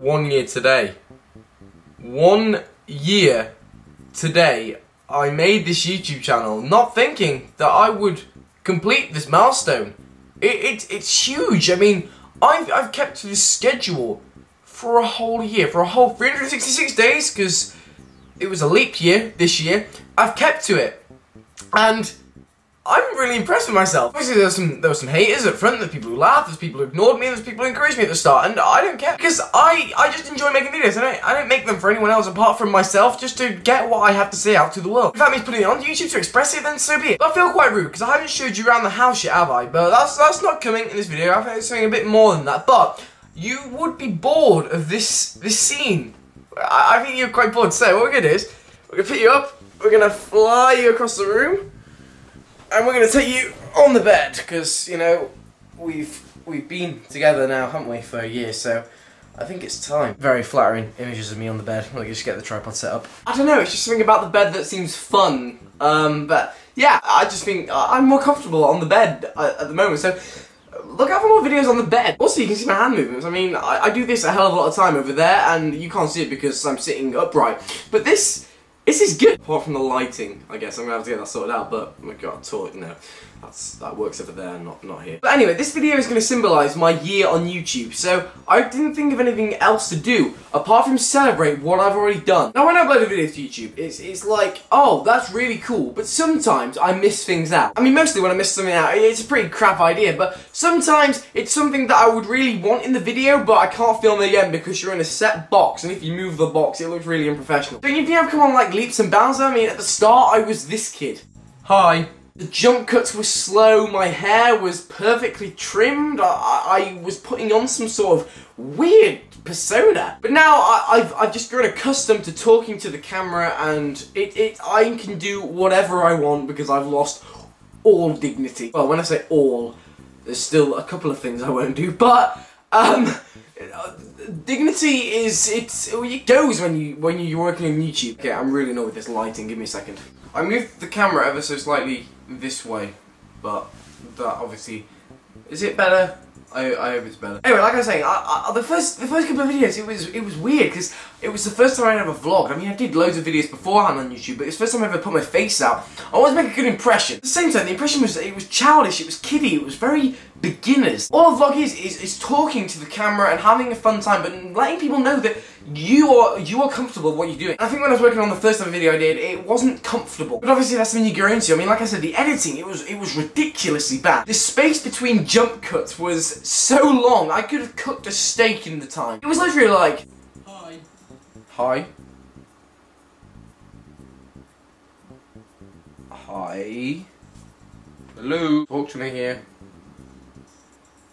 1 year today. 1 year today I made this YouTube channel, not thinking that I would complete this milestone. It's huge. I mean, I've kept to this schedule for a whole year, for a whole 366 days, because it was a leap year this year. I've kept to it, and I'm really impressed with myself. Obviously, there were some haters at front. There's people who laughed, there's people who ignored me, there's people who encouraged me at the start, and I don't care, because I just enjoy making videos. I don't make them for anyone else apart from myself, just to get what I have to say out to the world. If that means putting it on YouTube to express it, then so be it. But I feel quite rude, because I haven't showed you around the house yet, have I? But that's not coming in this video. I think it's something a bit more than that. But you would be bored of this scene. I think you're quite bored. So what we're gonna do is, we're gonna pick you up, we're gonna fly you across the room, and we're going to take you on the bed, because, you know, we've been together now, haven't we, for a year, so I think it's time. Very flattering images of me on the bed. I'll just get the tripod set up. I don't know, it's just something about the bed that seems fun. But, yeah, I just think I'm more comfortable on the bed at the moment, so look out for more videos on the bed. Also, you can see my hand movements. I mean, I do this a hell of a lot of time over there, and you can't see it because I'm sitting upright. But this is good, apart from the lighting. I guess I'm gonna have to get that sorted out, but oh my god, you know, that works over there, not here. But anyway, this video is gonna symbolise my year on YouTube, so I didn't think of anything else to do apart from celebrate what I've already done. Now, when I upload a video to YouTube, it's like, oh, that's really cool, but sometimes I miss things out. I mean, mostly when I miss something out, it's a pretty crap idea, but sometimes it's something that I would really want in the video, but I can't film it again because you're in a set box, and if you move the box, it looks really unprofessional. Don't you think I've come on like leaps and bounds? I mean, at the start, I was this kid. Hi. The jump cuts were slow, my hair was perfectly trimmed, I was putting on some sort of weird persona. But now I've just grown accustomed to talking to the camera, and I can do whatever I want because I've lost all dignity. Well, when I say all, there's still a couple of things I won't do, but dignity it goes when you're working on YouTube. Okay, I'm really annoyed with this lighting, give me a second. I moved the camera ever so slightly this way, but that obviously, is it better? I hope it's better. Anyway, like I was saying, the first couple of videos, it was weird because it was the first time I ever vlogged. I mean, I did loads of videos beforehand on YouTube, but it was the first time I ever put my face out. I wanted to make a good impression. At the same time, the impression was it was childish, it was kiddie, it was very beginners. All a vlog is talking to the camera and having a fun time, but letting people know that you are comfortable with what you're doing. And I think when I was working on the first ever video I did, it wasn't comfortable. But obviously that's something you grow into. I mean, like I said, the editing, it was ridiculously bad. The space between jump cuts was so long, I could have cooked a steak in the time. It was literally like, hi. Hi. Hi. Hello. Talk to me here.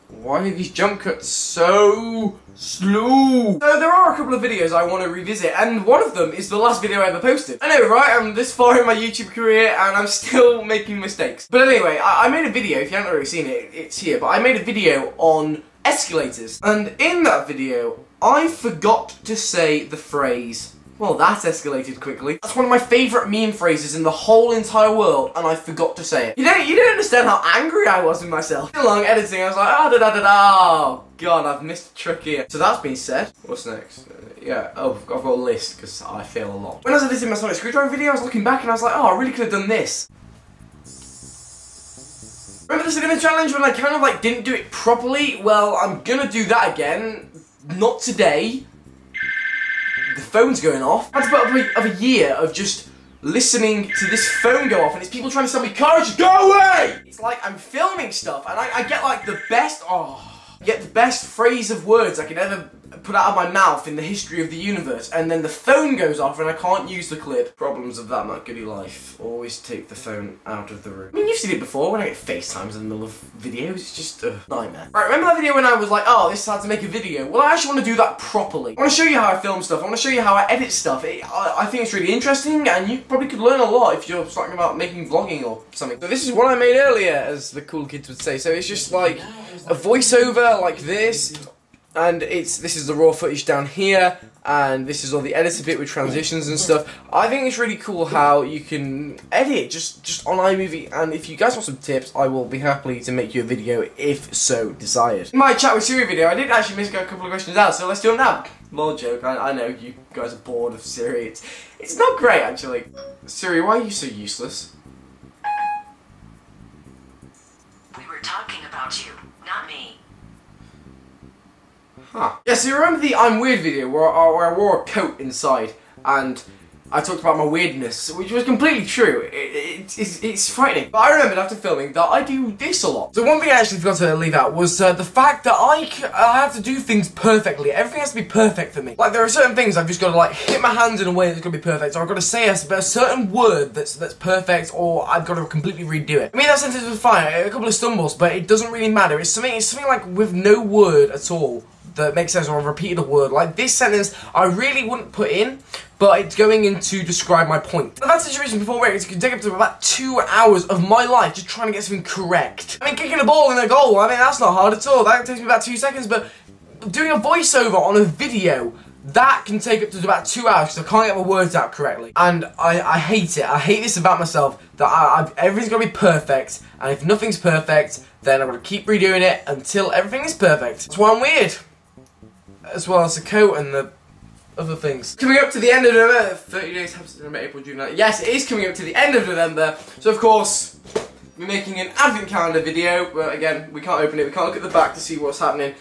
Why are these jump cuts so slow? So there are a couple of videos I want to revisit, and one of them is the last video I ever posted. I know, right? I'm this far in my YouTube career and I'm still making mistakes. But anyway, I made a video, if you haven't already seen it, it's here, but I made a video on escalators. And in that video, I forgot to say the phrase, well, that escalated quickly. That's one of my favourite meme phrases in the whole entire world, and I forgot to say it. You don't understand how angry I was with myself. Along editing, I was like, oh god, I've missed a trick here. So that's been said. What's next? Yeah, oh, I've got a list, because I fail a lot. When I was editing my Sonic Screwdriver video, I was looking back and I was like, oh, I really could have done this. Remember the cinema challenge when I kind of like didn't do it properly? Well, I'm gonna do that again. Not today. The phone's going off. I had to put up a year of just listening to this phone go off, and it's people trying to sell me cars. Go away! It's like I'm filming stuff, and I get like the best phrase of words I could ever put out of my mouth in the history of the universe, and then the phone goes off and I can't use the clip. Problems of ThatMattGoody life. Always take the phone out of the room. I mean, you've seen it before when I get FaceTimes in the middle of videos. It's just a nightmare. Right, remember that video when I was like, oh, this is how to make a video? Well, I actually want to do that properly. I want to show you how I film stuff. I want to show you how I edit stuff. I think it's really interesting, and you probably could learn a lot if you're talking about making vlogging or something. So this is what I made earlier, as the cool kids would say. So it's just like a voiceover like this. And this is the raw footage down here, and this is all the editor bit with transitions and stuff. I think it's really cool how you can edit just on iMovie, and if you guys want some tips, I will be happy to make you a video if so desired. In my chat with Siri video, I did actually miss a couple of questions out, so let's do them now. More joke. I know you guys are bored of Siri. It's not great actually. Siri, why are you so useless? We were talking about you, not me. Huh. Yeah, so you remember the I'm Weird video where I wore a coat inside and I talked about my weirdness, which was completely true. It's frightening. But I remembered after filming that I do this a lot. So one thing I actually forgot to leave out was the fact that I have to do things perfectly. Everything has to be perfect for me. Like, there are certain things I've just got to, like, hit my hands in a way that's going to be perfect, or I've got to say a certain word that's perfect, or I've got to completely redo it. I mean, that sentence was fine, a couple of stumbles, but it doesn't really matter. It's something like with no word at all that makes sense, or I've repeated a word. Like this sentence, I really wouldn't put in, but it's going in to describe my point. I've had situations before where it can take up to about 2 hours of my life just trying to get something correct. I mean, kicking a ball in a goal, I mean, that's not hard at all. That takes me about 2 seconds, but doing a voiceover on a video, that can take up to about 2 hours because I can't get my words out correctly. And I hate it. I hate this about myself, that everything's got to be perfect, and if nothing's perfect, then I'm going to keep redoing it until everything is perfect. That's why I'm weird. As well as the coat and the other things. Coming up to the end of November, 30 days, September, April, June, yes, it is coming up to the end of November, so of course, we're making an advent calendar video, but again, we can't open it, we can't look at the back to see what's happening.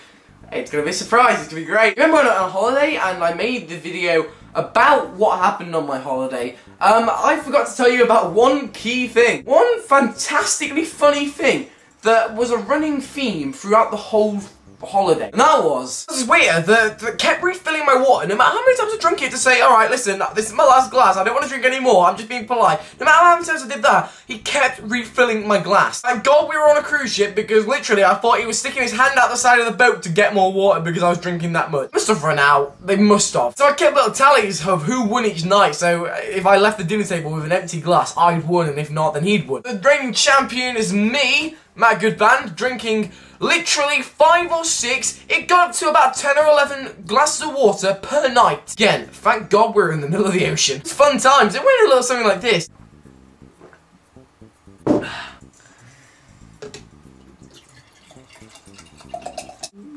It's going to be a surprise, it's going to be great. Remember when I went on holiday and I made the video about what happened on my holiday, I forgot to tell you about one key thing. One fantastically funny thing that was a running theme throughout the whole holiday. And that was this waiter that kept refilling my water no matter how many times I drank it to say, alright, listen, this is my last glass, I don't want to drink any more, I'm just being polite. No matter how many times I did that, he kept refilling my glass. Thank God we were on a cruise ship because literally I thought he was sticking his hand out the side of the boat to get more water because I was drinking that much. Must have run out. They must have. So I kept little tallies of who won each night, so if I left the dinner table with an empty glass, I'd won, and if not, then he'd won. The reigning champion is me, Matt Goodband, drinking literally 5 or 6, it got up to about 10 or 11 glasses of water per night. Again, thank God we're in the middle of the ocean. It's fun times. It went a little something like this.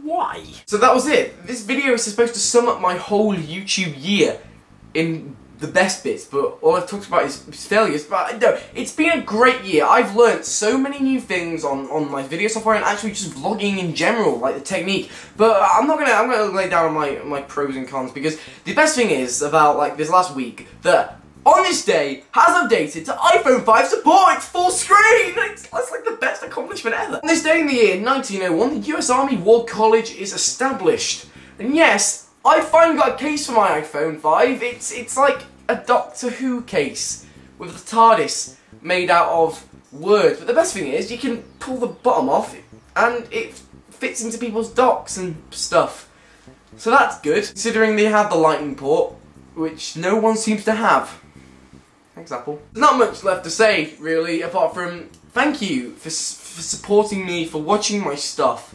Why? So that was it. This video is supposed to sum up my whole YouTube year in the best bits, but all I've talked about is failures. But no, it's been a great year. I've learned so many new things on my video software and actually just vlogging in general, like the technique. But I'm gonna lay down my pros and cons, because the best thing is about like this last week that on this day has updated to iPhone 5 support. It's full screen. That's like the best accomplishment ever. On this day in the year 1901, the US Army War College is established, and yes, I finally got a case for my iPhone 5. It's like a Doctor Who case with the TARDIS made out of words. But the best thing is you can pull the bottom off and it fits into people's docks and stuff. So that's good, considering they have the lightning port, which no one seems to have. Thanks, Apple. There's not much left to say, really, apart from thank you for supporting me, for watching my stuff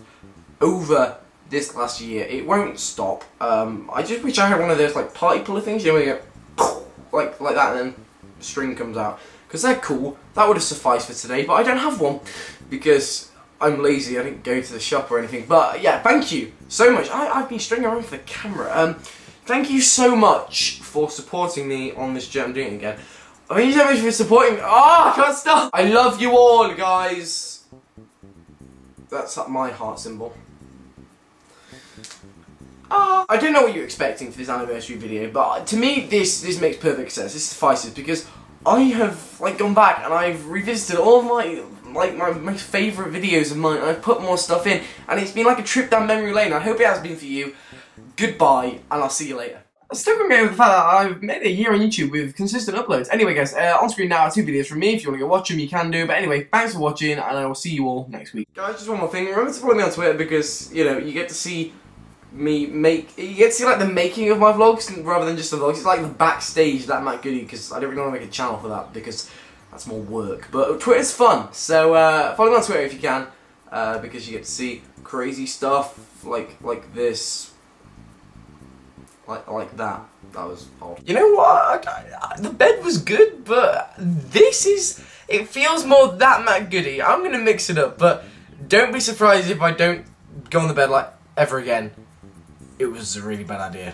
over this last year. It won't stop. I just wish I had one of those like party puller things, you know, where you go like that and then the string comes out, because they're cool. That would have sufficed for today, but I don't have one because I'm lazy. I didn't go to the shop or anything. But yeah, thank you so much. I've been stringing around for the camera. Thank you so much for supporting me on this journey. I'm doing it again. Thank you so much for supporting me. Oh, I can't stop. I love you all, guys. That's my heart symbol. I don't know what you're expecting for this anniversary video, but to me this makes perfect sense. This suffices because I have like gone back and I've revisited all of my favourite videos of mine, and I've put more stuff in, and it's been like a trip down memory lane. I hope it has been for you. Goodbye, and I'll see you later. I'm still going to go with the fact that I've made it a year on YouTube with consistent uploads. Anyway guys, on screen now are 2 videos from me. If you want to go watch them, you can do. But anyway, thanks for watching, and I will see you all next week. Guys, just one more thing. Remember to follow me on Twitter, because, you know, you get to see you get to see like the making of my vlogs rather than just the vlogs. It's like the backstage, ThatMattGoody, because I don't really want to make a channel for that because that's more work. But Twitter's fun, so follow me on Twitter if you can, because you get to see crazy stuff like this. Like that. That was odd. You know what? The bed was good, but it feels more ThatMattGoody. I'm gonna mix it up, but don't be surprised if I don't go on the bed like ever again. It was a really bad idea.